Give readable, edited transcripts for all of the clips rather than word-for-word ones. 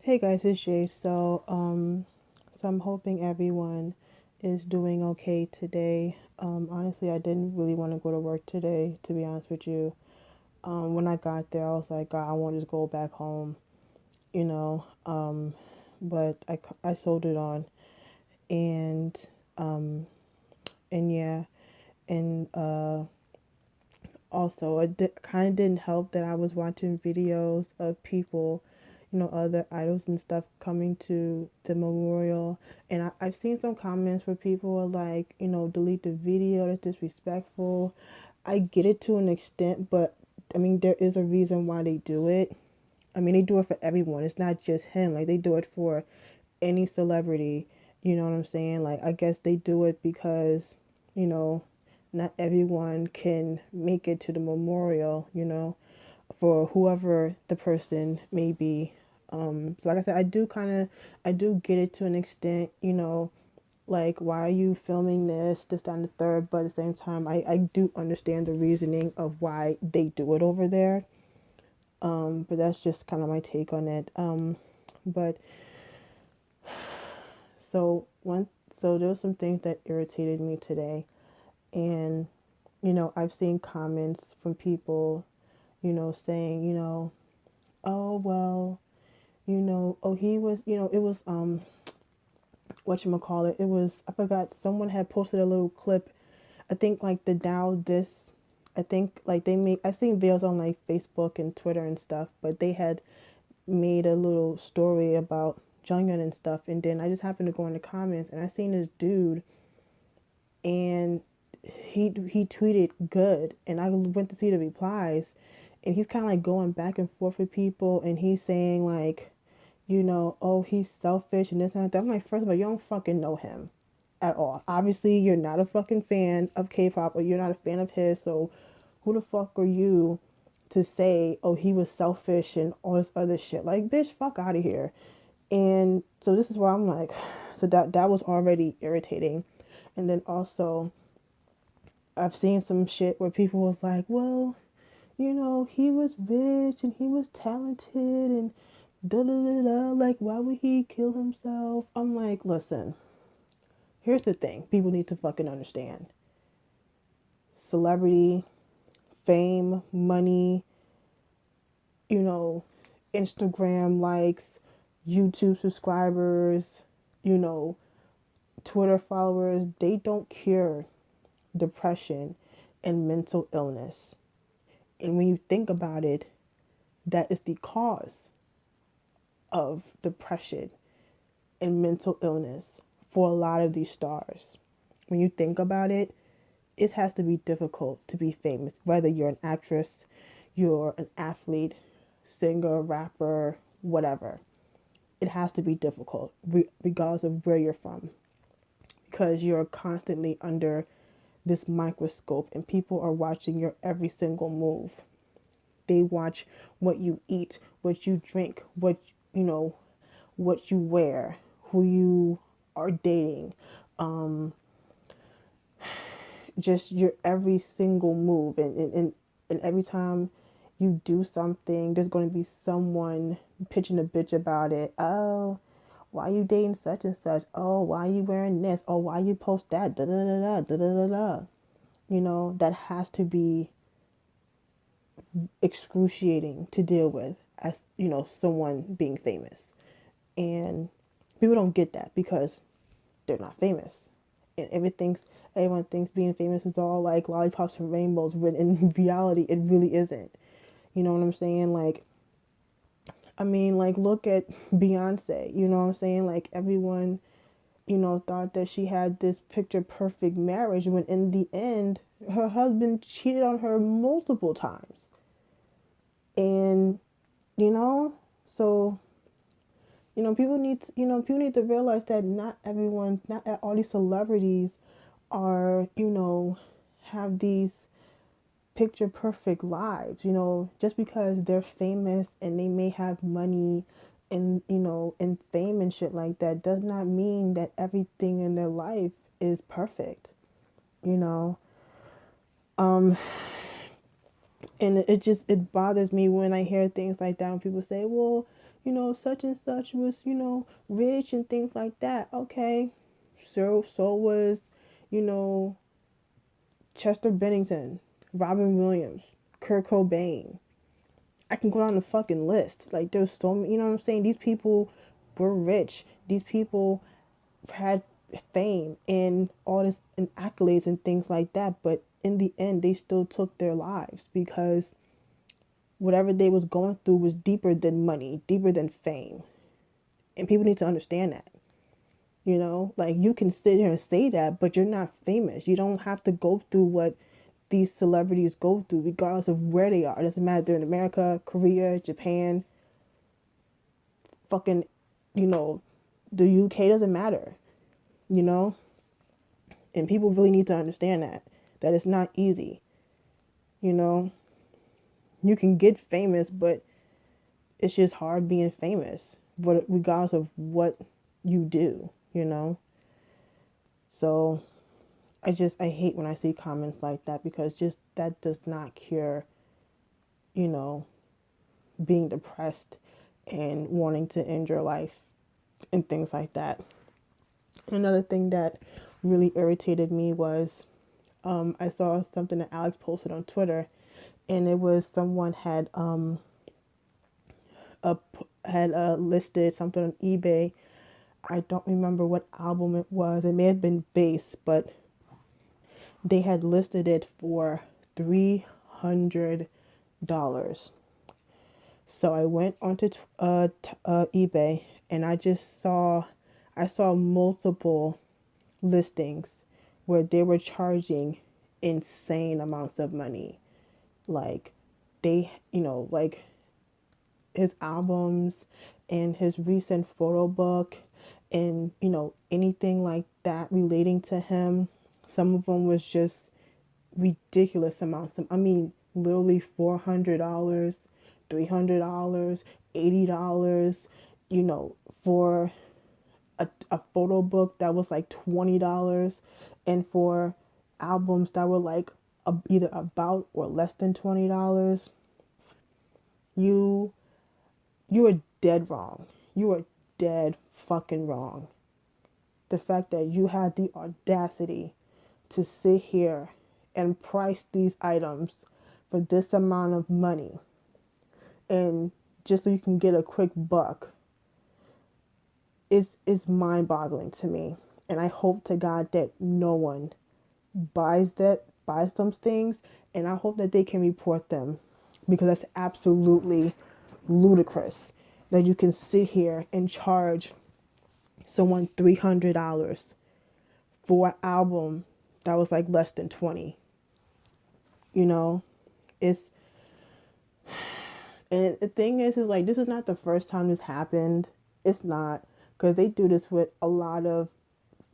Hey guys, it's Jay. So I'm hoping everyone is doing okay today. Honestly, I didn't really want to go to work today, to be honest with you. When I got there, I was like, God, I want to just go back home, you know. But I sold it on, and um, and yeah, and also kind of didn't help that I was watching videos of people, other idols and stuff coming to the memorial. And I've seen some comments where people are like, delete the video, that's disrespectful. I get it to an extent, but I mean, there is a reason why they do it. I mean, they do it for everyone. It's not just him. Like, they do it for any celebrity. You know what I'm saying? Like, I guess they do it because, you know, not everyone can make it to the memorial, for whoever the person may be. So like I said, I do get it to an extent, like, why are you filming this, that, and the third, but at the same time, I do understand the reasoning of why they do it over there. But that's just kind of my take on it. But so one, so there were some things that irritated me today, and I've seen comments from people, saying, oh well, oh he was, it was whatchamacallit, it was, I forgot, someone had posted a little clip. I think like the Dow this, I think like they make, I've seen videos on like Facebook and Twitter and stuff, but they had made a little story about Jonghyun and stuff, and then I just happened to go in the comments and I seen this dude, and he tweeted good, and I went to see the replies, and he's kind of like going back and forth with people, and he's saying like, oh, he's selfish and this and that. I'm like, first of all, you don't fucking know him at all. Obviously, you're not a fucking fan of K-pop, or you're not a fan of his, so who the fuck are you to say, oh, he was selfish and all this other shit? Like, bitch, fuck out of here. And so this is why I'm like, so that was already irritating. And then also, I've seen some shit where people was like, well, he was rich and he was talented and da da da da. Like, why would he kill himself? I'm like, listen, here's the thing people need to fucking understand: celebrity, fame, money, you know, Instagram likes, YouTube subscribers, you know, Twitter followers, they don't cure depression and mental illness. And when you think about it, that is the cause of depression and mental illness for a lot of these stars. When you think about it, it has to be difficult to be famous, whether you're an actress, you're an athlete, singer, rapper, whatever. It has to be difficult, regardless of where you're from, because you're constantly under this microscope and people are watching your every single move. They watch what you eat, what you drink, what you wear, who you are dating, um, just your every single move. And every time you do something, there's going to be someone pitching a bitch about it. Oh, why you dating such and such? Oh, why you wearing this? Oh, why you post that? Da da da da da da da da. That has to be excruciating to deal with as, someone being famous. And people don't get that because they're not famous. And everyone thinks being famous is all like lollipops and rainbows, when in reality it really isn't. You know what I'm saying? Like, I mean, like, look at Beyonce. You know what I'm saying? Like, everyone, thought that she had this picture perfect marriage, when in the end her husband cheated on her multiple times. And you know so people need to realize that not everyone, not all these celebrities are, have these picture perfect lives. Just because they're famous and they may have money and, and fame and shit like that, does not mean that everything in their life is perfect. you know um and it bothers me when I hear things like that, when people say, well, such and such was, rich and things like that. Okay. So was, you know, Chester Bennington, Robin Williams, Kurt Cobain. I can go down the fucking list. Like, there's so many, you know what I'm saying? These people were rich. These people had fame and all this and accolades and things like that. But in the end, they still took their lives because whatever they was going through was deeper than money, deeper than fame. And people need to understand that. Like, you can sit here and say that, but you're not famous. You don't have to go through what these celebrities go through, regardless of where they are. It doesn't matter if they're in America, Korea, Japan, fucking, the UK, doesn't matter, you know? And people really need to understand that it's not easy, you know? You can get famous, but it's just hard being famous, but regardless of what you do, So I hate when I see comments like that, because just that does not cure, being depressed and wanting to end your life and things like that. Another thing that really irritated me was I saw something that Alex posted on Twitter, and it was someone had listed something on eBay. I don't remember what album it was. It may have been Bass, but they had listed it for $300. So I went onto eBay, and I saw multiple listings where they were charging insane amounts of money. Like, they, like his albums and his recent photo book and, anything like that relating to him. Some of them was just ridiculous amounts. I mean, literally $400, $300, $80, for a photo book that was like $20, and for albums that were like either about or less than $20. You are dead wrong. You are dead fucking wrong. The fact that you had the audacity to sit here and price these items for this amount of money, and just so you can get a quick buck, is mind-boggling to me. And I hope to God that no one buys those things, and I hope that they can report them, because that's absolutely ludicrous that you can sit here and charge someone $300 for an album that was like less than 20. It's, and the thing is like, this is not the first time this happened. It's not, because they do this with a lot of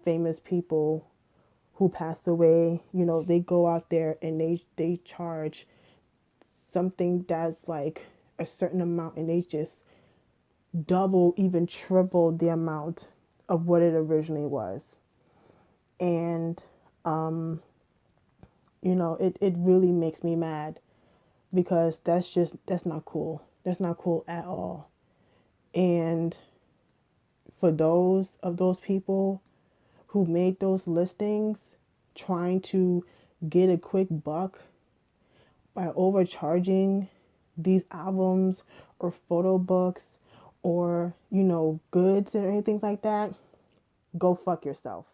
famous people who pass away. They go out there and they charge something that's like a certain amount, and they just double, even triple the amount of what it originally was. And it really makes me mad, because that's not cool. That's not cool at all. And for those people who made those listings trying to get a quick buck by overcharging these albums or photo books or, goods or anything like that, go fuck yourself.